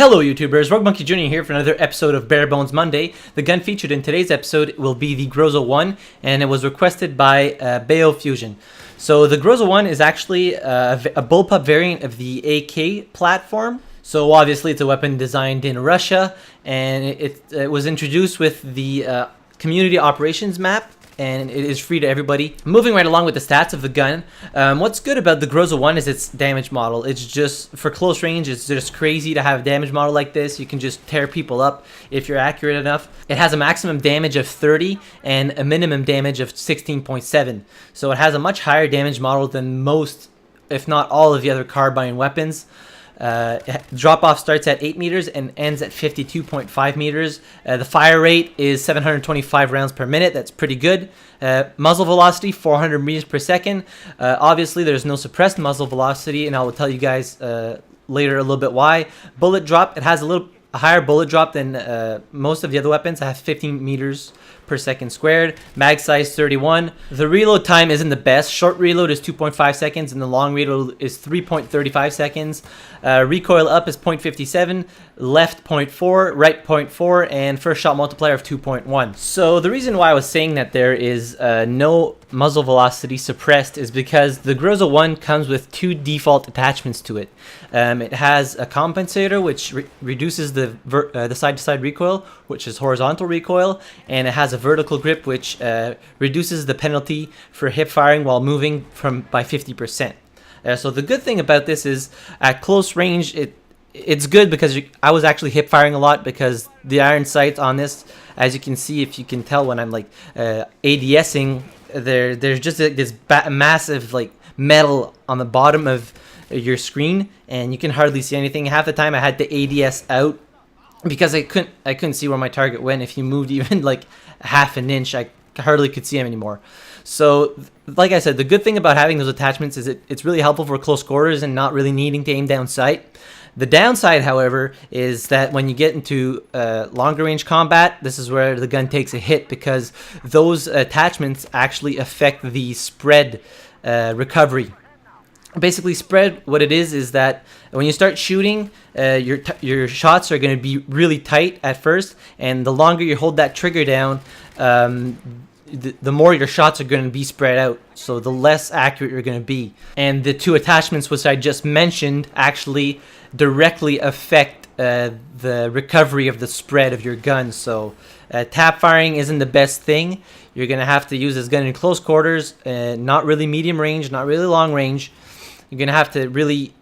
Hello YouTubers, Rogue Monkey Jr. here for another episode of Bare Bones Monday. The gun featured in today's episode will be the Groza-1, and it was requested by Fusion. So the Groza-1 is actually a bullpup variant of the AK platform. So obviously it's a weapon designed in Russia, and it was introduced with the community operations map, and it is free to everybody. Moving right along with the stats of the gun, what's good about the Groza-1 is its damage model. It's just, for close range, it's just crazy to have a damage model like this. You can just tear people up if you're accurate enough. It has a maximum damage of 30 and a minimum damage of 16.7. So it has a much higher damage model than most, if not all, of the other carbine weapons. Drop-off starts at 8 meters and ends at 52.5 meters. The fire rate is 725 rounds per minute. That's pretty good. Muzzle velocity, 400 meters per second. Obviously, there's no suppressed muzzle velocity, and I will tell you guys later a little bit why. Bullet drop, it has a higher bullet drop than most of the other weapons. It has 15 meters per second squared. Mag size 31. The reload time isn't the best. Short reload is 2.5 seconds and the long reload is 3.35 seconds. Recoil up is 0.57, left 0.4, right 0.4, and first shot multiplier of 2.1. So the reason why I was saying that there is no muzzle velocity suppressed is because the Groza-1 comes with two default attachments to it. It has a compensator, which reduces the side-to-side recoil, which is horizontal recoil, and it has a vertical grip, which reduces the penalty for hip firing while moving by 50%. So the good thing about this is at close range, it's good because I was actually hip firing a lot because the iron sights on this, as you can see, if you can tell when I'm like ADSing, there's just this massive like metal on the bottom of your screen, and you can hardly see anything. Half the time I had to ADS out because I couldn't see where my target went. If he moved even like half an inch, I hardly could see him anymore. So like I said, the good thing about having those attachments is it's really helpful for close quarters and not really needing to aim down sight. The downside, however, is that when you get into longer range combat, this is where the gun takes a hit because those attachments actually affect the spread recovery. Basically, spread, what it is that when you start shooting, your shots are going to be really tight at first, and the longer you hold that trigger down, the more your shots are going to be spread out, so the less accurate you're going to be. And the two attachments which I just mentioned actually directly affect the recovery of the spread of your gun. So tap firing isn't the best thing. You're going to have to use this gun in close quarters, not really medium range, not really long range. You're going to have to really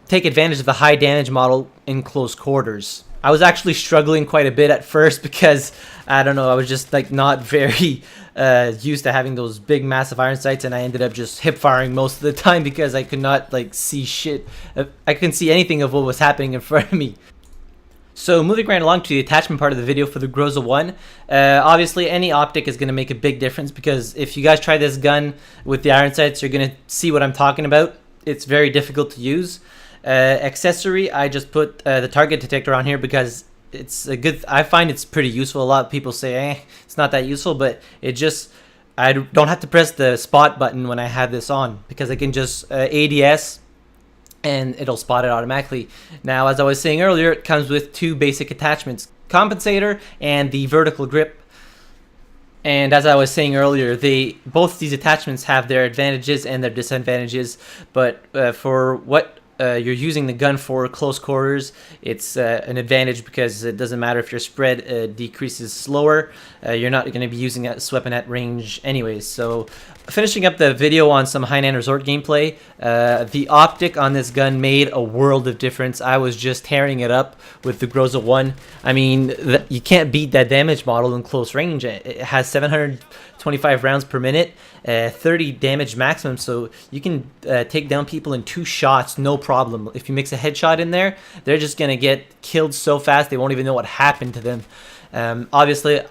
take advantage of the high damage model in close quarters. I was actually struggling quite a bit at first because, I don't know, I was just like not very used to having those big massive iron sights, and I ended up just hip firing most of the time because I could not like see shit. I couldn't see anything of what was happening in front of me. So moving right along to the attachment part of the video for the Groza-1, obviously any optic is going to make a big difference because if you guys try this gun with the iron sights, you're going to see what I'm talking about. It's very difficult to use. Accessory, I just put the target detector on here because it's a good, I find it's pretty useful. A lot of people say it's not that useful, but I don't have to press the spot button when I have this on because I can just ADS and it'll spot it automatically. Now, as I was saying earlier, it comes with two basic attachments, compensator and the vertical grip. And as I was saying earlier, both these attachments have their advantages and their disadvantages, but for what you're using the gun for close quarters, it's an advantage because it doesn't matter if your spread decreases slower. You're not going to be using this weapon at range anyways. So finishing up the video on some Hainan Resort gameplay, the optic on this gun made a world of difference. I was just tearing it up with the Groza-1. I mean, you can't beat that damage model in close range. It has 725 rounds per minute, 30 damage maximum, so you can take down people in 2 shots, no problem. If you mix a headshot in there, they're just gonna get killed so fast they won't even know what happened to them. Obviously,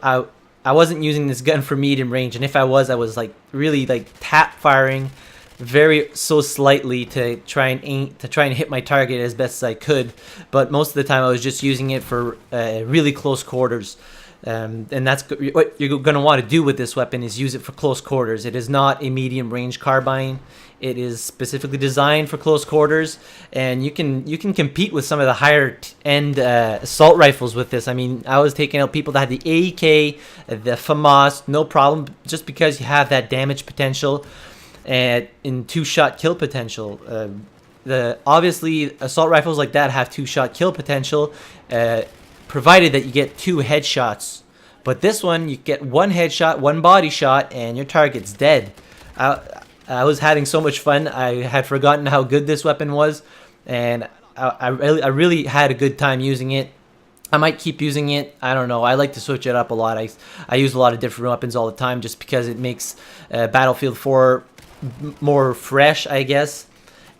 I wasn't using this gun for medium range, and if I was like really like tap firing so slightly to try and hit my target as best as I could. But most of the time I was just using it for really close quarters. And that's what you're going to want to do with this weapon, is use it for close quarters. It is not a medium range carbine. It is specifically designed for close quarters, and you can compete with some of the higher end assault rifles with this. I mean, I was taking out people that had the AEK, the FAMAS, no problem, just because you have that damage potential and in 2-shot kill potential. Obviously assault rifles like that have 2-shot kill potential, provided that you get 2 headshots. But this one, you get 1 headshot, 1 body shot, and your target's dead. I was having so much fun. I had forgotten how good this weapon was, and I really had a good time using it. I might keep using it. I don't know. I like to switch it up a lot. I use a lot of different weapons all the time just because it makes Battlefield 4 more fresh, I guess,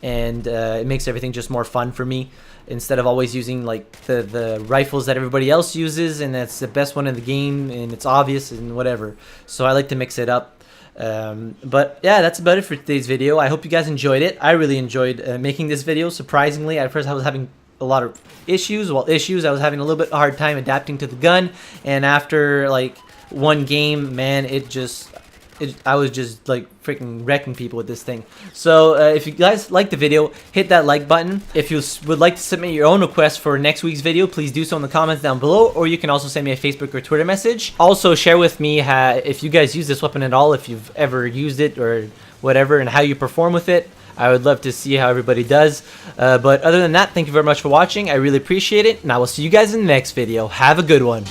and it makes everything just more fun for me. Instead of always using like the rifles that everybody else uses, and that's the best one in the game, and it's obvious and whatever. So I like to mix it up. But yeah, that's about it for today's video. I hope you guys enjoyed it. I really enjoyed making this video. Surprisingly, at first I was having a lot of issues. I was having a little bit hard time adapting to the gun, and after like one game, man, I was just like freaking wrecking people with this thing. So if you guys liked the video, hit that like button. If you would like to submit your own request for next week's video, please do so in the comments down below, or you can also send me a Facebook or Twitter message. Also share with me if you guys use this weapon at all, if you've ever used it or whatever, and how you perform with it. I would love to see how everybody does. But other than that, thank you very much for watching. I really appreciate it, and I will see you guys in the next video. Have a good one.